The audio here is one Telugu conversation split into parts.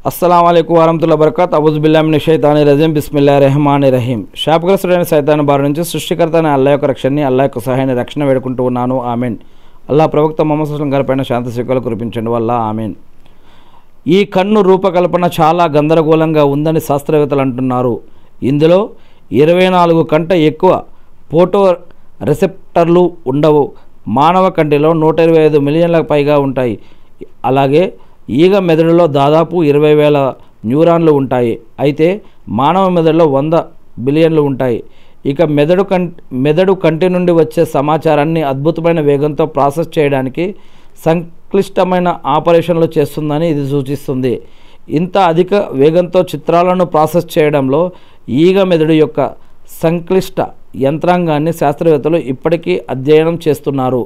अस्सलाम वालेकुम వరహమతుల్లాహి వబరకాత్ అఊజుబిల్లాహి మినష్ షైతానిర్ రజీం బిస్మిల్లాహిర్ రహమానిర్ రహీం. శాపగ్రస్తుడైన సైతాను బారి నుంచి సృష్టికర్త అయిన అల్లాహ్ యొక్క రక్షణని, అల్లాహ్ యొక్క సహాయాన్ని, రక్షణ వేడుకుంటూ ఉన్నాను. ఆమీన్. అల్లాహ్ ప్రవక్త ముహమ్మద్ సల్లల్లాహు అలైహి వసల్లం గారిపైన శాంతి శిఖలు కురిపించండి వల్ల ఆమీన్. ఈ కన్ను రూపకల్పన చాలా గందరగోళంగా ఉందని శాస్త్రవేత్తలు అంటున్నారు. ఇందులో 24 కంటే ఎక్కువ ఫోటో రిసెప్టర్లు ఉండవు. మానవ కంటిలో 125 మిలియన్లకు పైగా ఉంటాయి. అలాగే ఈగ మెదడులో దాదాపు 20,000 న్యూరాన్లు ఉంటాయి. అయితే మానవ మెదడులో 100 బిలియన్లు ఉంటాయి. ఇక మెదడు కంటి నుండి వచ్చే సమాచారాన్ని అద్భుతమైన వేగంతో ప్రాసెస్ చేయడానికి సంక్లిష్టమైన ఆపరేషన్లు చేస్తుందని ఇది సూచిస్తుంది. ఇంత అధిక వేగంతో చిత్రాలను ప్రాసెస్ చేయడంలో ఈగ మెదడు యొక్క సంక్లిష్ట యంత్రాంగాన్ని శాస్త్రవేత్తలు ఇప్పటికీ అధ్యయనం చేస్తున్నారు.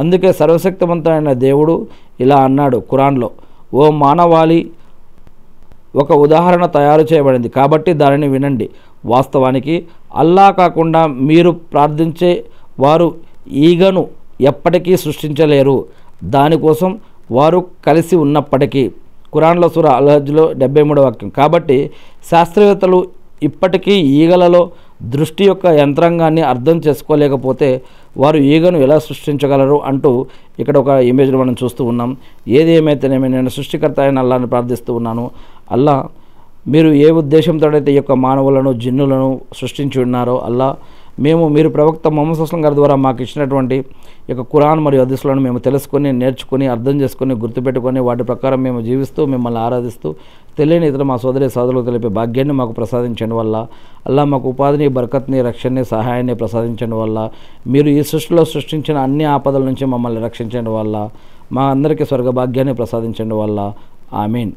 అందుకే సర్వశక్తివంతమైన దేవుడు ఇలా అన్నాడు ఖురాన్లో, ఓ మానవాళి, ఒక ఉదాహరణ తయారు చేయబడింది కాబట్టి దానిని వినండి. వాస్తవానికి అల్లాహ్ కాకుండా మీరు ప్రార్థించే వారు ఈగను ఎప్పటికీ సృష్టించలేరు. దానికోసం వారు కలిసి ఉన్నప్పటికీ. ఖురాన్లో సూరా అల్-హజ్లో 73వ వాక్యం. కాబట్టి శాస్త్రవేత్తలు ఇప్పటికీ ఈగలలో దృష్టి యొక్క యంత్రాంగాన్ని అర్థం చేసుకోలేకపోతే వారు ఈగను ఎలా సృష్టించగలరు అంటూ ఇక్కడ ఒక ఇమేజ్ను మనం చూస్తూ ఉన్నాం. ఏది ఏమైతేనేమి నేను సృష్టికర్త అయిన అల్లాహ్ని ప్రార్థిస్తూ ఉన్నాను. అల్లాహ్, మీరు ఏ ఉద్దేశంతో అయితే ఈ యొక్క మానవులను, జిన్నులను సృష్టించి ఉన్నారో అల్లాహ్, మీరు ప్రవక్త ముహమ్మద్ సల్లల్లాహు అలైహి వసల్లం గారి ద్వారా మాకు ఇచ్చినటువంటి ఈ యొక్క ఖురాన్ మరియు హదీసులను మేము తెలుసుకొని, నేర్చుకొని, అర్థం చేసుకొని, గుర్తుపెట్టుకొని వాటి ప్రకారం మేము జీవిస్తూ మిమ్మల్ని ఆరాధిస్తూ తెలియని ఇతర మా సోదరి సోదరులకు తెలిపే భాగ్యాన్ని మాకు ప్రసాదించండి వల్ల అల్లాహ్, మాకు ఉపాధిని, బరకత్ని, రక్షణని, సహాయాన్ని ప్రసాదించండి వల్ల మీరు ఈ సృష్టిలో సృష్టించిన అన్ని ఆపదల నుంచి మమ్మల్ని రక్షించండి వల్ల మా అందరికీ స్వర్గ భాగ్యాన్ని ప్రసాదించండి వల్ల ఆమీన్.